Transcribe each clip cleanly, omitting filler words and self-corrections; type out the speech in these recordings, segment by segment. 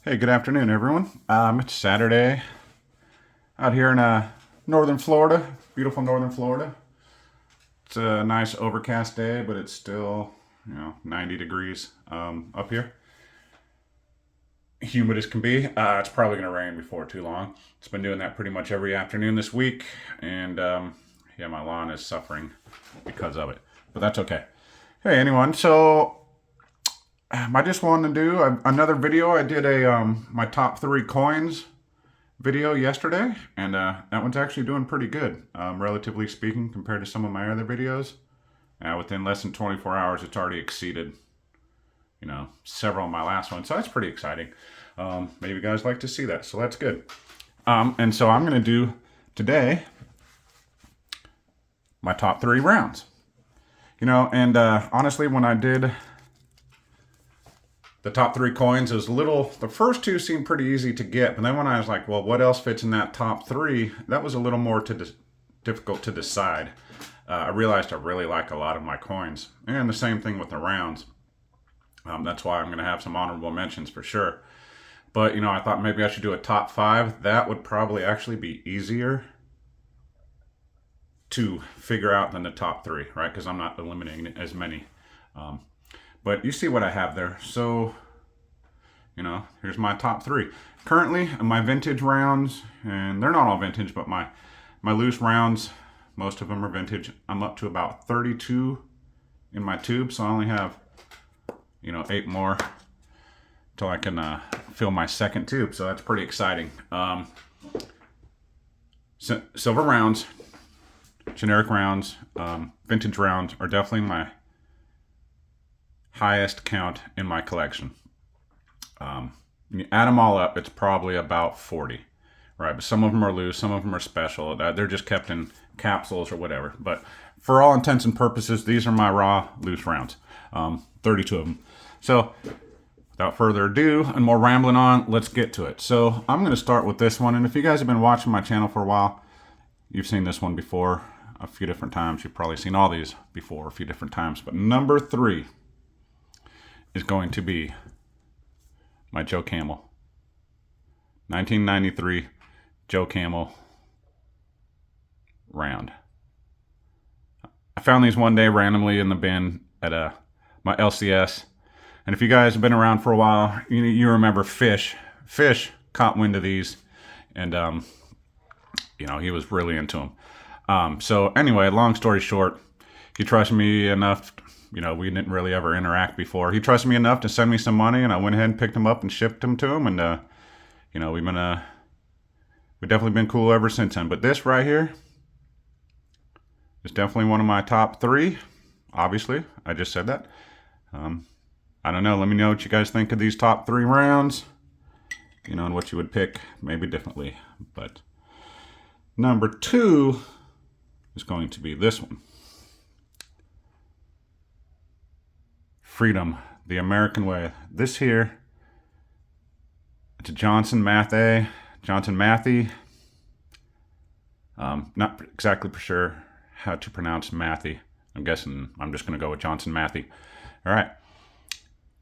Hey, good afternoon, everyone. It's Saturday out here in northern Florida, beautiful northern Florida. It's a nice overcast day, but it's still, 90 degrees up here. Humid as can be. It's probably going to rain before too long. It's been doing that pretty much every afternoon this week, and yeah, my lawn is suffering because of it. But that's okay. Hey, anyone. So I just wanted to do another video. I did a my top three coins video yesterday, and that one's actually doing pretty good, relatively speaking, compared to some of my other videos. Within less than 24 hours, it's already exceeded, several of my last ones. So that's pretty exciting. Maybe you guys like to see that, so that's good. And so I'm going to do today my top three rounds. And honestly, when I did the top three coins, it was the first two seemed pretty easy to get, but then when I was like, well, what else fits in that top three, that was a little more difficult to decide. I realized I really like a lot of my coins, and the same thing with the rounds. That's why I'm going to have some honorable mentions for sure. But, I thought maybe I should do a top five. That would probably actually be easier to figure out than the top three, right? Because I'm not eliminating as many. But you see what I have there. So, here's my top three. Currently, my vintage rounds, and they're not all vintage, but my loose rounds, most of them are vintage. I'm up to about 32 in my tube, so I only have, 8 more till I can fill my second tube. So that's pretty exciting. Silver rounds, generic rounds, vintage rounds are definitely my highest count in my collection. When you add them all up, it's probably about 40, right? But some of them are loose, some of them are special. They're just kept in capsules or whatever. But for all intents and purposes, these are my raw loose rounds, 32 of them. So without further ado and more rambling on, let's get to it. So I'm going to start with this one. And if you guys have been watching my channel for a while, you've seen this one before a few different times. You've probably seen all these before a few different times. But number 3 is going to be my Joe Camel. 1993 Joe Camel round. I found these one day randomly in the bin at my LCS. And if you guys have been around for a while, you remember Fish. Fish caught wind of these, and he was really into them. So anyway, long story short, he trusted me enough. We didn't really ever interact before. He trusted me enough to send me some money, and I went ahead and picked them up and shipped them to him. And we've definitely been cool ever since then. But this right here is definitely one of my top 3. Obviously, I just said that. I don't know. Let me know what you guys think of these top 3 rounds. And what you would pick maybe differently. But number 2 is going to be this one. Freedom, the American way. This here, it's a Johnson Matthey. Not exactly for sure how to pronounce Matthey. I'm guessing I'm just going to go with Johnson Matthey. All right.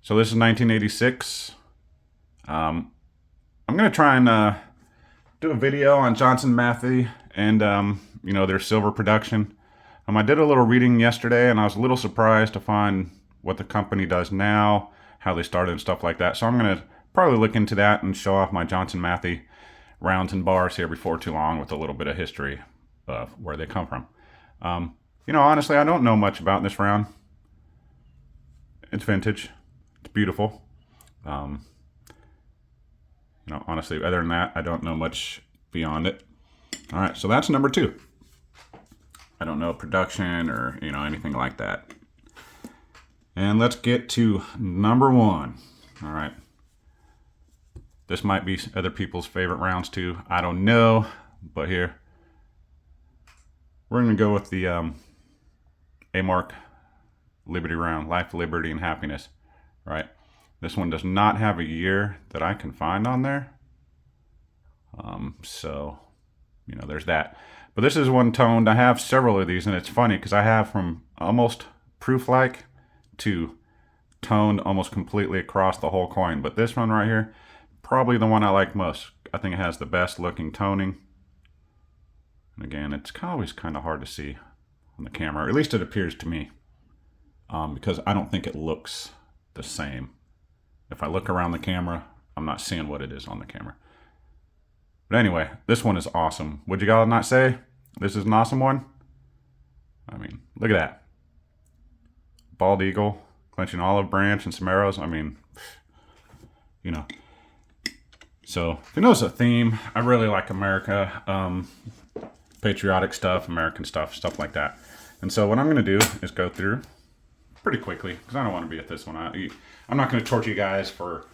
So this is 1986. I'm going to try and do a video on Johnson Matthey and, their silver production. I did a little reading yesterday, and I was a little surprised to find what the company does now, how they started and stuff like that. So I'm going to probably look into that and show off my Johnson Matthey rounds and bars here before too long with a little bit of history of where they come from. Honestly, I don't know much about this round. It's vintage. It's beautiful. Honestly, other than that, I don't know much beyond it. All right, so that's number 2. I don't know production or, anything like that. And let's get to number 1. All right. This might be other people's favorite rounds too. I don't know. But here, we're going to go with the A-Mark Liberty round. Life, Liberty, and Happiness. Right. This one does not have a year that I can find on there. So, there's that. But this is one toned. I have several of these, and it's funny because I have from almost proof-like to toned almost completely across the whole coin. But this one right here, probably the one I like most. I think it has the best looking toning. And again, it's always kind of hard to see on the camera, or at least it appears to me, because I don't think it looks the same. If I look around the camera, I'm not seeing what it is on the camera. But anyway, this one is awesome. Would you all not say this is an awesome one? I mean, look at that. Bald eagle, clenching olive branch and some arrows. I mean, you know. So, if you notice a theme, I really like America, patriotic stuff, American stuff, stuff like that. And so what I'm going to do is go through pretty quickly, because I don't want to be at this one. I'm not going to torture you guys for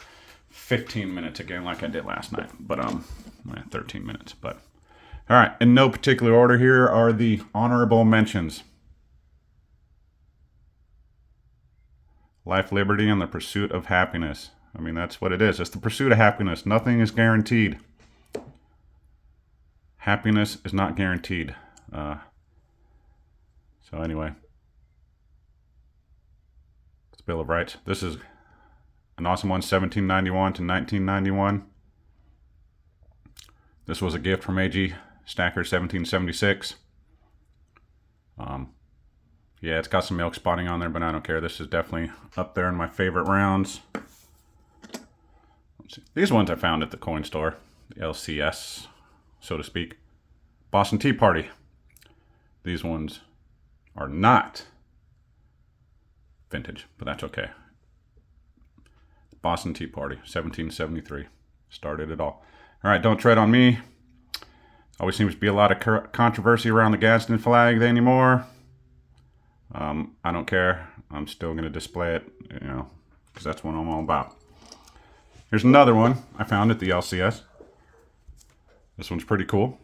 15 minutes again like I did last night, but 13 minutes. But all right, in no particular order, here are the honorable mentions. Life, liberty, and the pursuit of happiness. I mean, that's what it is. It's the pursuit of happiness. Nothing is guaranteed. Happiness is not guaranteed. So anyway, it's Bill of Rights. This is an awesome one, 1791 to 1991. This was a gift from A.G. Stacker, 1776. Yeah, it's got some milk spotting on there, but I don't care. This is definitely up there in my favorite rounds. These ones I found at the coin store, the LCS, so to speak. Boston Tea Party. These ones are not vintage, but that's okay. Boston Tea Party, 1773. Started it all. All right, Don't Tread on Me. Always seems to be a lot of controversy around the Gadsden flag anymore. I don't care. I'm still going to display it, you know, because that's what I'm all about. Here's another one I found at the LCS. This one's pretty cool.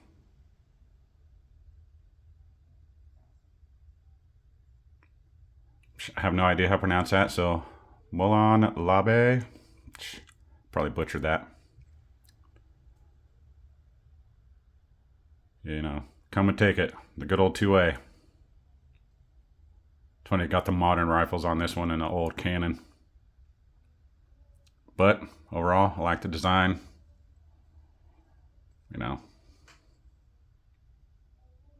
I have no idea how to pronounce that, so Moulin Labe. Probably butchered that. You know, come and take it. The good old 2A. 20 got the modern rifles on this one and the old cannon. But overall, I like the design. You know,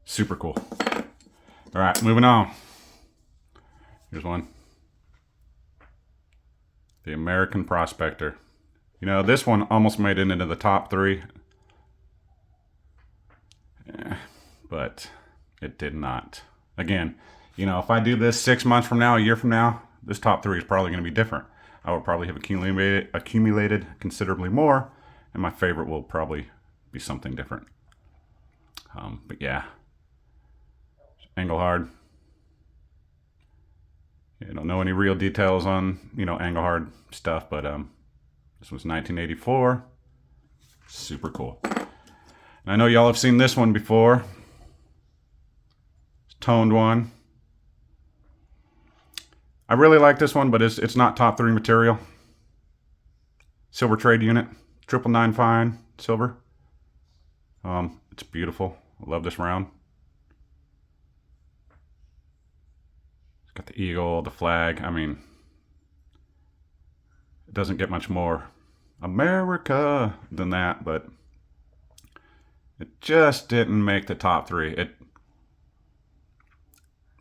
super cool. All right, moving on. Here's one. The American Prospector. You know, this one almost made it into the top 3. Yeah, but it did not. Again, you know, if I do this 6 months from now, a year from now, this top 3 is probably going to be different. I will probably have accumulated considerably more, and my favorite will probably be something different. But yeah, Engelhard. I don't know any real details on, you know, Engelhard stuff, but this was 1984. Super cool. And I know y'all have seen this one before. It's toned one. I really like this one, but it's not top 3 material. Silver trade unit, 999 fine, silver. It's beautiful. I love this round. It's got the eagle, the flag. I mean, it doesn't get much more America than that, but it just didn't make the top 3. It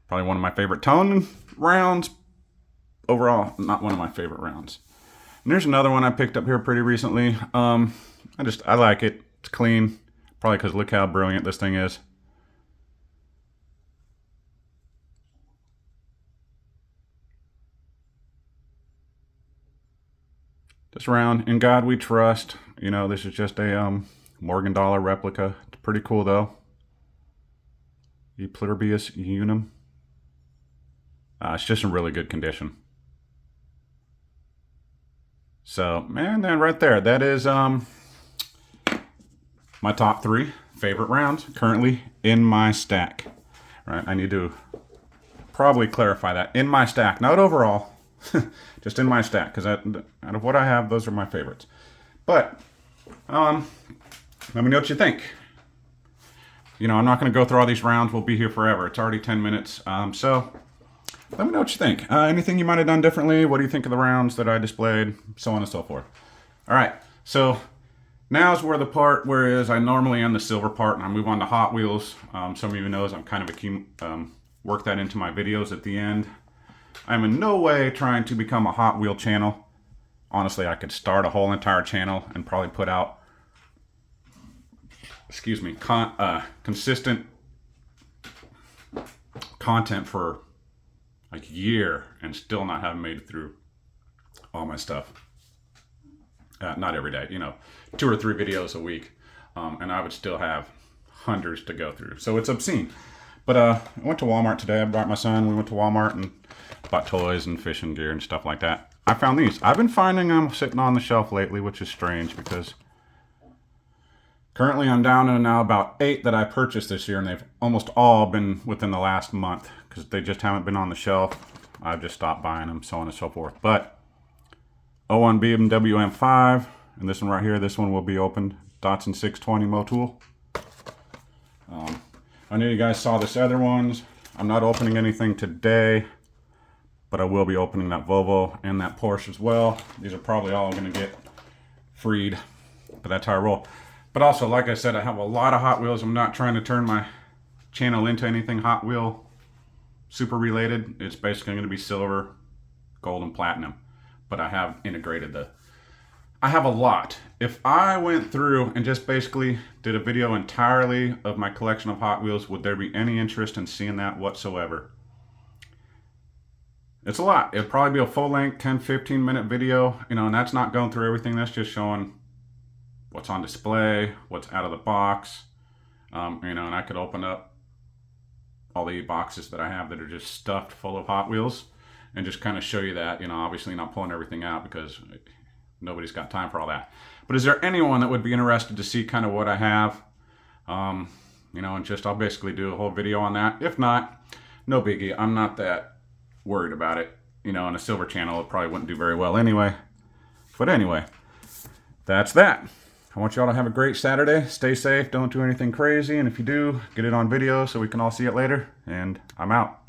probably one of my favorite tone rounds. Overall, not one of my favorite rounds. And there's another one I picked up here pretty recently. I like it. It's clean. Probably because look how brilliant this thing is. This round, In God We Trust. You know, this is just a Morgan Dollar replica. It's pretty cool though. E Pluribus Unum. It's just in really good condition. So, man, then right there, that is my top 3 favorite rounds currently in my stack. Right, I need to probably clarify that. In my stack, not overall, just in my stack, because out of what I have, those are my favorites. But, let me know what you think. You know, I'm not going to go through all these rounds. We'll be here forever. It's already 10 minutes. So, let me know what you think. Anything you might have done differently? What do you think of the rounds that I displayed? So on and so forth. All right. So now's where the part where is I normally end the silver part and I move on to Hot Wheels. Some of you knows I'm kind of work that into my videos at the end. I'm in no way trying to become a Hot Wheel channel. Honestly, I could start a whole entire channel and probably put out, consistent content for a year and still not have made it through all my stuff. Not every day, 2 or 3 videos a week, and I would still have hundreds to go through. So it's obscene. But I went to Walmart today. I brought my son. We went to Walmart and bought toys and fishing gear and stuff like that. I found these. I've been finding them sitting on the shelf lately, which is strange because currently I'm down to now about 8 that I purchased this year, and they've almost all been within the last month because they just haven't been on the shelf. I've just stopped buying them, so on and so forth. But 01 BMW M5, and this one right here, this one will be opened. Datsun 620 Motul. I know you guys saw this other ones. I'm not opening anything today, but I will be opening that Volvo and that Porsche as well. These are probably all going to get freed, but that's how I roll. But also, like I said, I have a lot of Hot Wheels. I'm not trying to turn my channel into anything Hot Wheel super related. It's basically going to be silver, gold, and platinum. But I have integrated I have a lot. If I went through and just basically did a video entirely of my collection of Hot Wheels, would there be any interest in seeing that whatsoever? It's a lot. It'd probably be a full-length 10-15 minute video, and that's not going through everything. That's just showing what's on display, what's out of the box, and I could open up all the boxes that I have that are just stuffed full of Hot Wheels and just kind of show you that, obviously not pulling everything out because nobody's got time for all that. But is there anyone that would be interested to see kind of what I have? And I'll basically do a whole video on that. If not, no biggie. I'm not that worried about it. On a silver channel, it probably wouldn't do very well anyway. But anyway, that's that. I want y'all to have a great Saturday. Stay safe. Don't do anything crazy. And if you do, get it on video so we can all see it later. And I'm out.